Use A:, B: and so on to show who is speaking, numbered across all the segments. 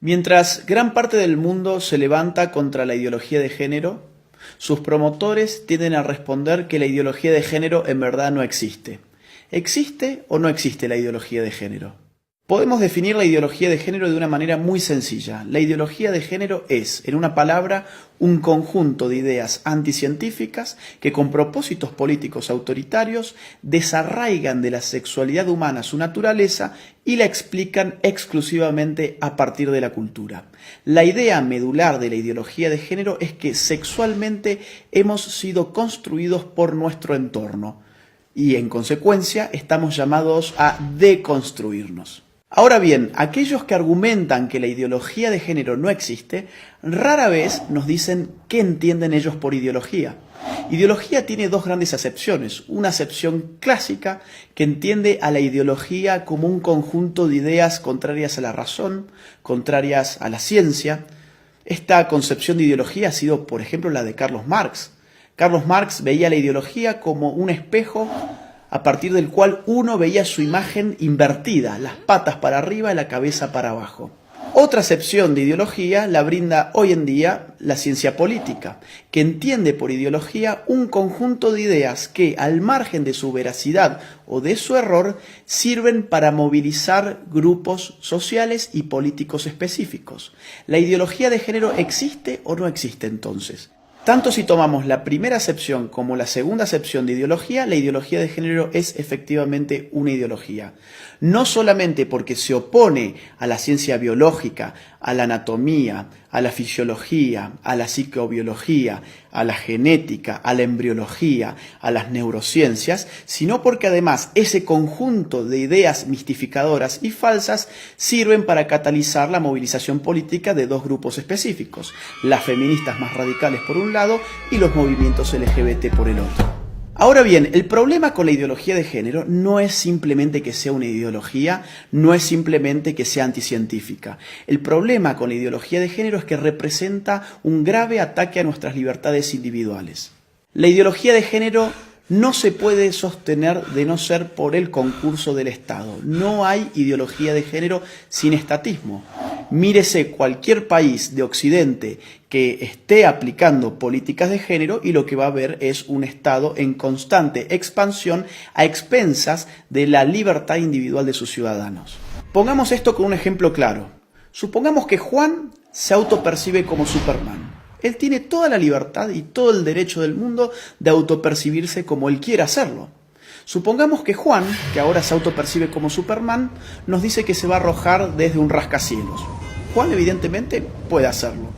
A: Mientras gran parte del mundo se levanta contra la ideología de género, sus promotores tienden a responder que la ideología de género en verdad no existe. ¿Existe o no existe la ideología de género? Podemos definir la ideología de género de una manera muy sencilla. La ideología de género es, en una palabra, un conjunto de ideas anticientíficas que con propósitos políticos autoritarios desarraigan de la sexualidad humana su naturaleza y la explican exclusivamente a partir de la cultura. La idea medular de la ideología de género es que sexualmente hemos sido construidos por nuestro entorno y en consecuencia estamos llamados a deconstruirnos. Ahora bien, aquellos que argumentan que la ideología de género no existe, rara vez nos dicen qué entienden ellos por ideología. Ideología tiene dos grandes acepciones. Una acepción clásica que entiende a la ideología como un conjunto de ideas contrarias a la razón, contrarias a la ciencia. Esta concepción de ideología ha sido, por ejemplo, la de Carlos Marx. Carlos Marx veía la ideología como un espejo a partir del cual uno veía su imagen invertida, las patas para arriba y la cabeza para abajo. Otra acepción de ideología la brinda hoy en día la ciencia política, que entiende por ideología un conjunto de ideas que, al margen de su veracidad o de su error, sirven para movilizar grupos sociales y políticos específicos. ¿La ideología de género existe o no existe entonces? Tanto si tomamos la primera acepción como la segunda acepción de ideología, la ideología de género es efectivamente una ideología. No solamente porque se opone a la ciencia biológica, a la anatomía, a la fisiología, a la psicobiología, a la genética, a la embriología, a las neurociencias, sino porque además ese conjunto de ideas mistificadoras y falsas sirven para catalizar la movilización política de dos grupos específicos, las feministas más radicales por un lado y los movimientos LGBT por el otro. Ahora bien, el problema con la ideología de género no es simplemente que sea una ideología, no es simplemente que sea anticientífica. El problema con la ideología de género es que representa un grave ataque a nuestras libertades individuales. La ideología de género no se puede sostener de no ser por el concurso del Estado. No hay ideología de género sin estatismo. Mírese cualquier país de Occidente que esté aplicando políticas de género y lo que va a ver es un Estado en constante expansión a expensas de la libertad individual de sus ciudadanos. Pongamos esto con un ejemplo claro. Supongamos que Juan se autopercibe como Superman. Él tiene toda la libertad y todo el derecho del mundo de autopercibirse como él quiera hacerlo. Supongamos que Juan, que ahora se autopercibe como Superman, nos dice que se va a arrojar desde un rascacielos. Juan evidentemente puede hacerlo.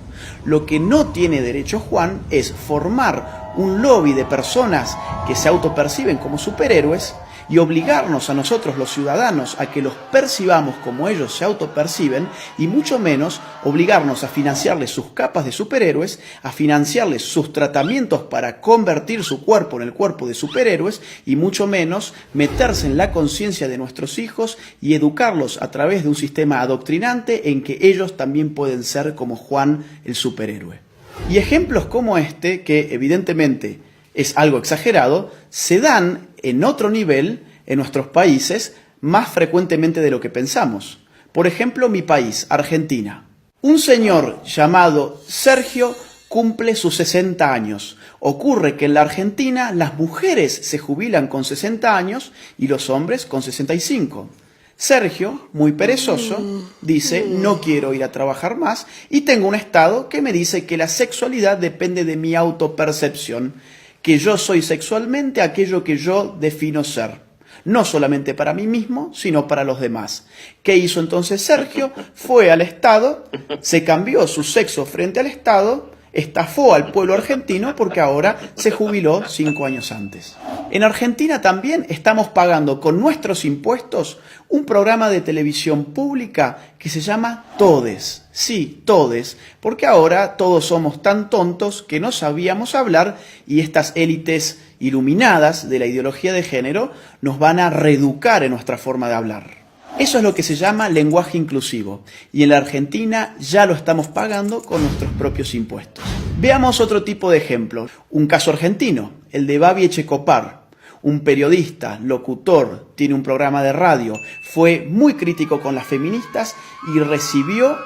A: Lo que no tiene derecho Juan es formar un lobby de personas que se autoperciben como superhéroes y obligarnos a nosotros los ciudadanos a que los percibamos como ellos se autoperciben y mucho menos obligarnos a financiarles sus capas de superhéroes, a financiarles sus tratamientos para convertir su cuerpo en el cuerpo de superhéroes y mucho menos meterse en la conciencia de nuestros hijos y educarlos a través de un sistema adoctrinante en que ellos también pueden ser como Juan el superhéroe. Y ejemplos como este, que evidentemente es algo exagerado, se dan en otro nivel en nuestros países más frecuentemente de lo que pensamos. Por ejemplo, mi país, Argentina. Un señor llamado Sergio cumple sus 60 años. Ocurre que en la Argentina las mujeres se jubilan con 60 años y los hombres con 65. Sergio, muy perezoso, dice: no quiero ir a trabajar más y tengo un Estado que me dice que la sexualidad depende de mi autopercepción, que yo soy sexualmente aquello que yo defino ser, no solamente para mí mismo, sino para los demás. ¿Qué hizo entonces Sergio? Fue al Estado, se cambió su sexo frente al Estado, estafó al pueblo argentino porque ahora se jubiló 5 años antes. En Argentina también estamos pagando con nuestros impuestos un programa de televisión pública que se llama Todes. Sí, Todes, porque ahora todos somos tan tontos que no sabíamos hablar y estas élites iluminadas de la ideología de género nos van a reeducar en nuestra forma de hablar. Eso es lo que se llama lenguaje inclusivo y en la Argentina ya lo estamos pagando con nuestros propios impuestos. Veamos otro tipo de ejemplo, un caso argentino, el de Babi Echecopar. Un periodista, locutor, tiene un programa de radio, fue muy crítico con las feministas y recibió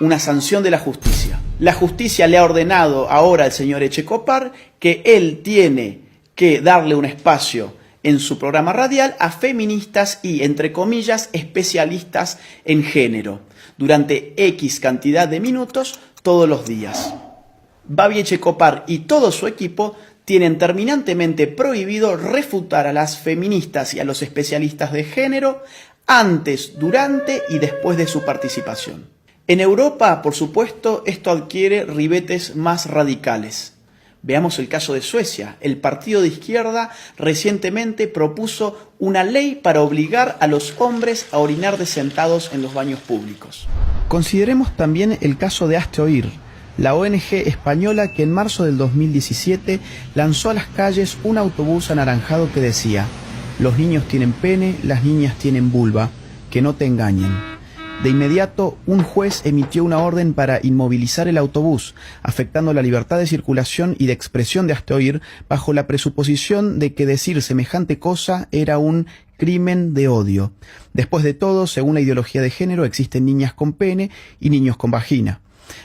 A: una sanción de la justicia. La justicia le ha ordenado ahora al señor Echecopar que él tiene que darle un espacio en su programa radial a feministas y, entre comillas, especialistas en género, durante X cantidad de minutos todos los días. Babi Echecopar y todo su equipo tienen terminantemente prohibido refutar a las feministas y a los especialistas de género antes, durante y después de su participación. En Europa, por supuesto, esto adquiere ribetes más radicales. Veamos el caso de Suecia. El partido de izquierda recientemente propuso una ley para obligar a los hombres a orinar sentados en los baños públicos. Consideremos también el caso de Hazte Oír, la ONG española que en marzo del 2017 lanzó a las calles un autobús anaranjado que decía: los niños tienen pene, las niñas tienen vulva, que no te engañen. De inmediato, un juez emitió una orden para inmovilizar el autobús, afectando la libertad de circulación y de expresión de Hazte Oír, bajo la presuposición de que decir semejante cosa era un crimen de odio. Después de todo, según la ideología de género, existen niñas con pene y niños con vagina.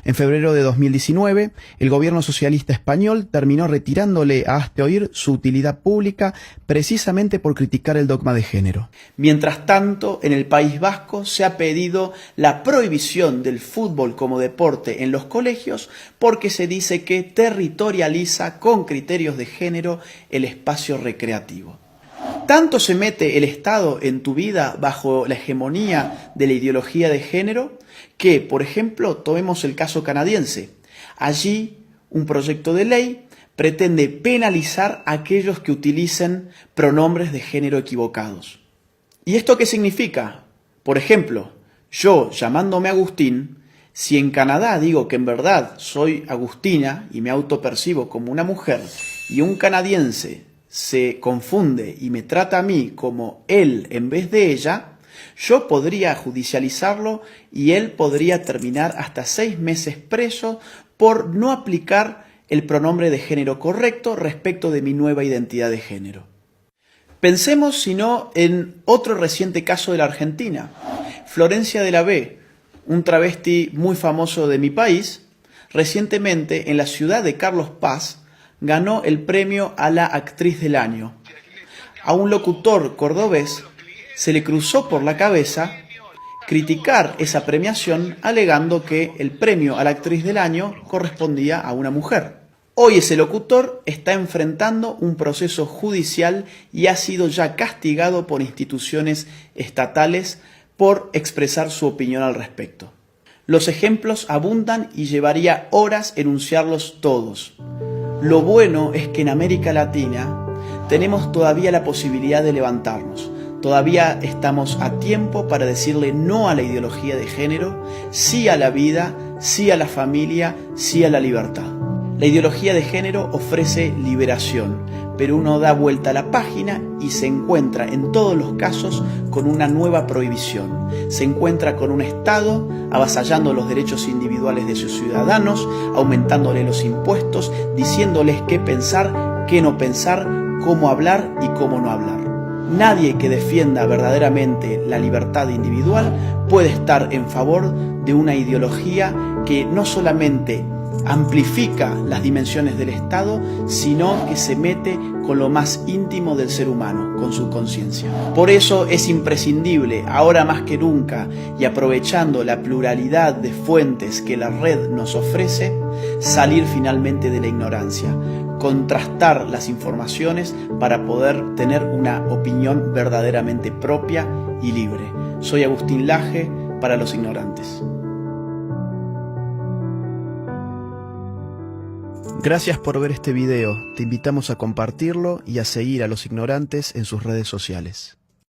A: En febrero de 2019, el gobierno socialista español terminó retirándole a Hazte Oír su utilidad pública precisamente por criticar el dogma de género. Mientras tanto, en el País Vasco se ha pedido la prohibición del fútbol como deporte en los colegios porque se dice que territorializa con criterios de género el espacio recreativo. ¿Tanto se mete el Estado en tu vida bajo la hegemonía de la ideología de género que, por ejemplo, tomemos el caso canadiense? Allí, un proyecto de ley pretende penalizar a aquellos que utilicen pronombres de género equivocados. ¿Y esto qué significa? Por ejemplo, yo, llamándome Agustín, si en Canadá digo que en verdad soy Agustina y me autopercibo como una mujer, y un canadiense se confunde y me trata a mí como él en vez de ella, yo podría judicializarlo y él podría terminar hasta 6 meses preso por no aplicar el pronombre de género correcto respecto de mi nueva identidad de género. Pensemos, si no, en otro reciente caso de la Argentina. Florencia de la B, un travesti muy famoso de mi país, recientemente en la ciudad de Carlos Paz, ganó el premio a la actriz del año. A un locutor cordobés se le cruzó por la cabeza criticar esa premiación alegando que el premio a la actriz del año correspondía a una mujer. Hoy ese locutor está enfrentando un proceso judicial y ha sido ya castigado por instituciones estatales por expresar su opinión al respecto. Los ejemplos abundan y llevaría horas enunciarlos todos. Lo bueno es que en América Latina tenemos todavía la posibilidad de levantarnos. Todavía estamos a tiempo para decirle no a la ideología de género, sí a la vida, sí a la familia, sí a la libertad. La ideología de género ofrece liberación, pero uno da vuelta a la página y se encuentra en todos los casos con una nueva prohibición. Se encuentra con un Estado avasallando los derechos individuales de sus ciudadanos, aumentándole los impuestos, diciéndoles qué pensar, qué no pensar, cómo hablar y cómo no hablar. Nadie que defienda verdaderamente la libertad individual puede estar en favor de una ideología que no solamente amplifica las dimensiones del Estado, sino que se mete con lo más íntimo del ser humano, con su conciencia. Por eso es imprescindible, ahora más que nunca, y aprovechando la pluralidad de fuentes que la red nos ofrece, salir finalmente de la ignorancia, contrastar las informaciones para poder tener una opinión verdaderamente propia y libre. Soy Agustín Laje para los ignorantes. Gracias por ver este video, te invitamos a compartirlo y a seguir a los ignorantes en sus redes sociales.